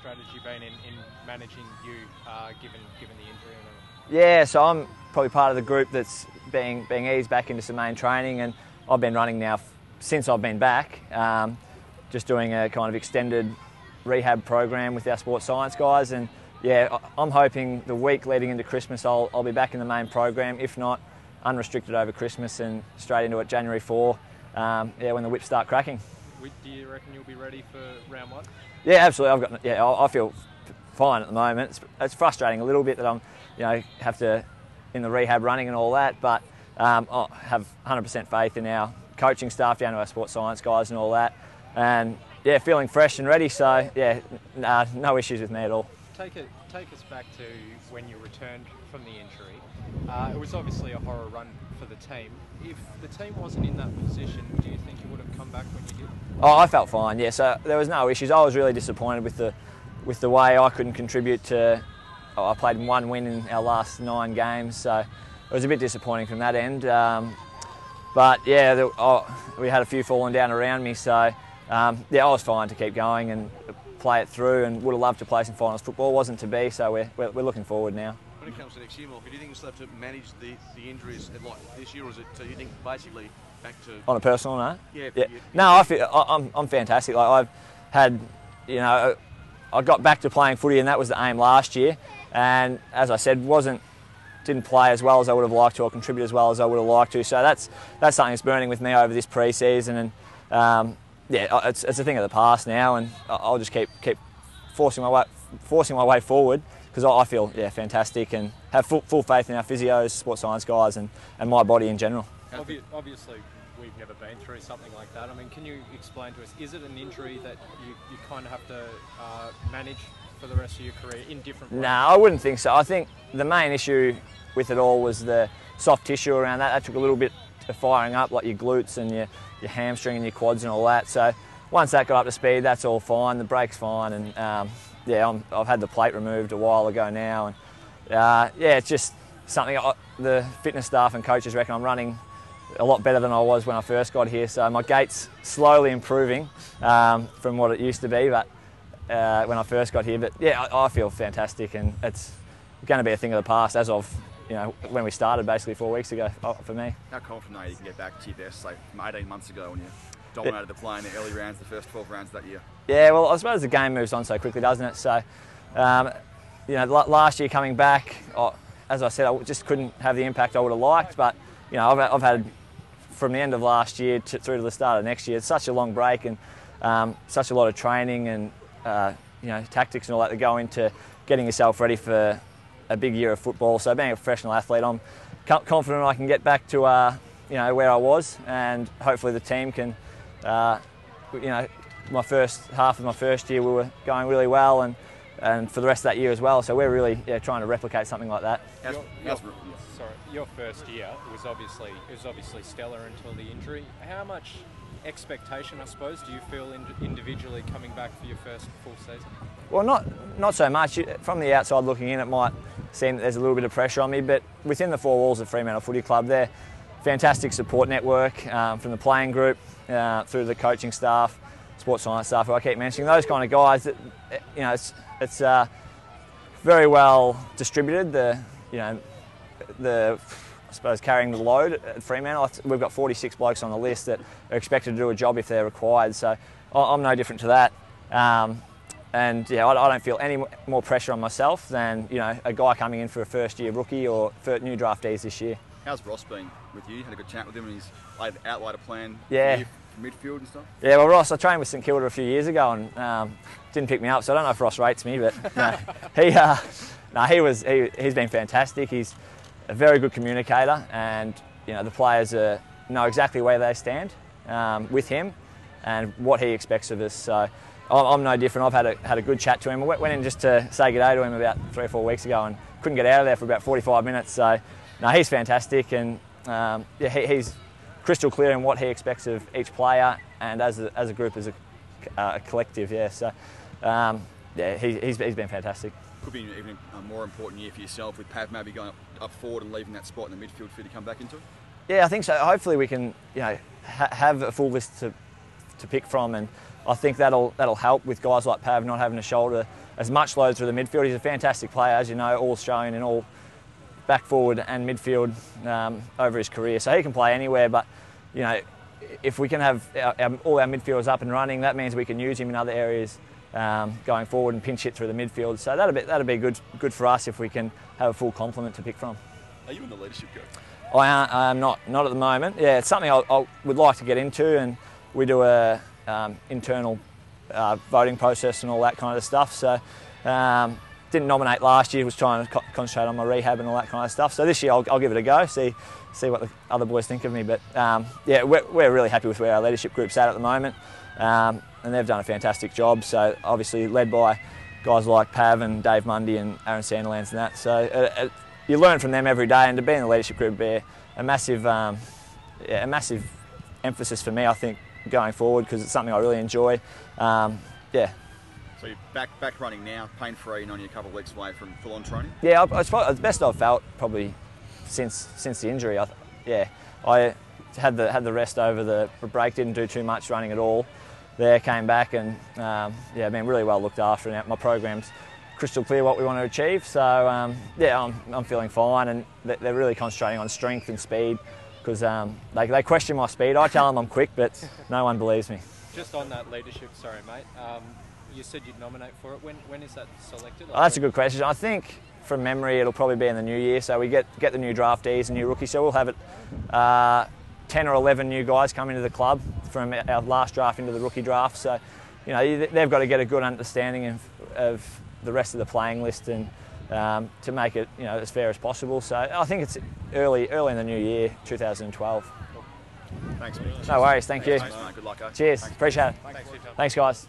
strategy been in managing you, given the injury and everything? Yeah, so I'm probably part of the group that's being eased back into some main training, and I've been running now since I've been back, just doing a kind of extended rehab program with our sports science guys, and yeah, I'm hoping the week leading into Christmas I'll be back in the main program, if not unrestricted over Christmas and straight into it January 4, when the whips start cracking. Do you reckon you'll be ready for round 1? Yeah, absolutely. I feel fine at the moment. It's frustrating a little bit that I'm, have to in the rehab running and all that, but I have 100% faith in our coaching staff down to our sports science guys and all that, and yeah, feeling fresh and ready. So yeah, no issues with me at all. Take us back to when you returned from the injury. It was obviously a horror run for the team. If the team wasn't in that position, do you think you would have come back when you did? Oh, I felt fine. Yeah, so there was no issues. I was really disappointed with the way I couldn't contribute to. I played 1 win in our last 9 games, so it was a bit disappointing from that end. But yeah, we had a few falling down around me, so I was fine to keep going and play it through, and would have loved to play some finals football. Wasn't to be, so we're looking forward now. When it comes to next year, Morphy, do you think you still have to manage the injuries like this year, or is it, so you think basically back to... On a personal note? Yeah. No, I'm fantastic. Like I've had, I got back to playing footy, and that was the aim last year. And as I said, didn't play as well as I would have liked to, or contribute as well as I would have liked to. So that's something that's burning with me over this pre-season, and it's a thing of the past now, and I'll just keep forcing my way forward, because I feel fantastic and have full faith in our physios, sports science guys, and my body in general. Obviously, we've never been through something like that. I mean, can you explain to us, is it an injury that you kind of have to manage for the rest of your career in different ways? No, I wouldn't think so. I think the main issue with it all was the soft tissue around that. That took a little bit of firing up, like your glutes and your hamstring and your quads and all that. So once that got up to speed, that's all fine. The brake's fine, and I've had the plate removed a while ago now, and it's just something the fitness staff and coaches reckon I'm running a lot better than I was when I first got here. So my gait's slowly improving from what it used to be, but when I first got here. But yeah, I feel fantastic, and it's going to be a thing of the past as of when we started basically 4 weeks ago for me. How confident are you can get back to your best, say, from 18 months ago when you dominated the play in the early rounds, the first 12 rounds that year? Yeah, well, I suppose the game moves on so quickly, doesn't it? So, last year coming back, as I said, I just couldn't have the impact I would have liked. But I've had from the end of last year through to the start of next year, it's such a long break, and such a lot of training and tactics and all that go into getting yourself ready for a big year of football. So being a professional athlete, I'm confident I can get back to where I was, and hopefully the team can. My first half of my first year we were going really well, and for the rest of that year as well. So we're really trying to replicate something like that. Your first year was obviously stellar until the injury. How much expectation, I suppose, do you feel individually coming back for your first full season? Well, not so much. From the outside looking in, it might seem that there's a little bit of pressure on me, but within the 4 walls of Fremantle Footy Club, they're fantastic support network from the playing group through the coaching staff, sports science staff, who I keep mentioning. Those kind of guys that it's very well distributed. I suppose carrying the load at Fremantle. We've got 46 blokes on the list that are expected to do a job if they're required. So I'm no different to that. I don't feel any more pressure on myself than a guy coming in for a first-year rookie or for new draftees this year. How's Ross been with you? Had a good chat with him, and he's outlined a plan for midfield and stuff? Yeah, well, Ross, I trained with St Kilda a few years ago, and didn't pick me up, so I don't know if Ross rates me, but he's been fantastic. He's a very good communicator, and the players know exactly where they stand with him and what he expects of us. So I'm no different. I've had a good chat to him. I went in just to say good day to him about 3 or 4 weeks ago, and couldn't get out of there for about 45 minutes. So no, he's fantastic, and he's crystal clear in what he expects of each player, and as a group, as a collective. Yeah, so he's been fantastic. Could be even a more important year for yourself, with Pav maybe going up forward and leaving that spot in the midfield for you to come back into? Yeah, I think so. Hopefully we can have a full list to pick from, and I think that'll help with guys like Pav not having to shoulder as much load through the midfield. He's a fantastic player, as you know, all Australian in all back, forward and midfield over his career. So he can play anywhere, but you know, if we can have all our midfielders up and running, that means we can use him in other areas going forward and pinch hit through the midfield. So that'll be good for us if we can have a full complement to pick from. Are you in the leadership group? I am not at the moment. Yeah, it's something I would like to get into, and we do a internal voting process and all that kind of stuff. So didn't nominate last year, was trying to concentrate on my rehab and all that kind of stuff. So this year I'll give it a go, see what the other boys think of me. But yeah, we're really happy with where our leadership group's at the moment, and they've done a fantastic job. So obviously led by guys like Pav and Dave Mundy and Aaron Sanderlands and that. So you learn from them every day, and to be in the leadership group be a massive emphasis for me, I think, going forward, because it's something I really enjoy. Yeah. So you're back running now, pain-free, and only a couple of weeks away from full-on training? Yeah, it's probably the best I've felt probably since the injury. I had the rest over the break, didn't do too much running at all. There, came back, and yeah, been really well looked after, and my program's crystal clear what we want to achieve. So yeah, I'm feeling fine, and they're really concentrating on strength and speed, because they question my speed. I tell them I'm quick, but no one believes me. Just on that leadership, sorry mate, you said you'd nominate for it. When is that selected? Oh, that's a good question. I think from memory it'll probably be in the new year. So we get the new draftees and new rookies. So we'll have it 10 or 11 new guys come into the club from our last draft into the rookie draft. So you know, they've got to get a good understanding of the rest of the playing list, and to make it, you know, as fair as possible. So I think it's early in the new year, 2012. Thanks, mate. No worries, thank you. Thanks, mate. Good luck, guys. Cheers, Thanks. appreciate it. Thanks for your time. Thanks, guys.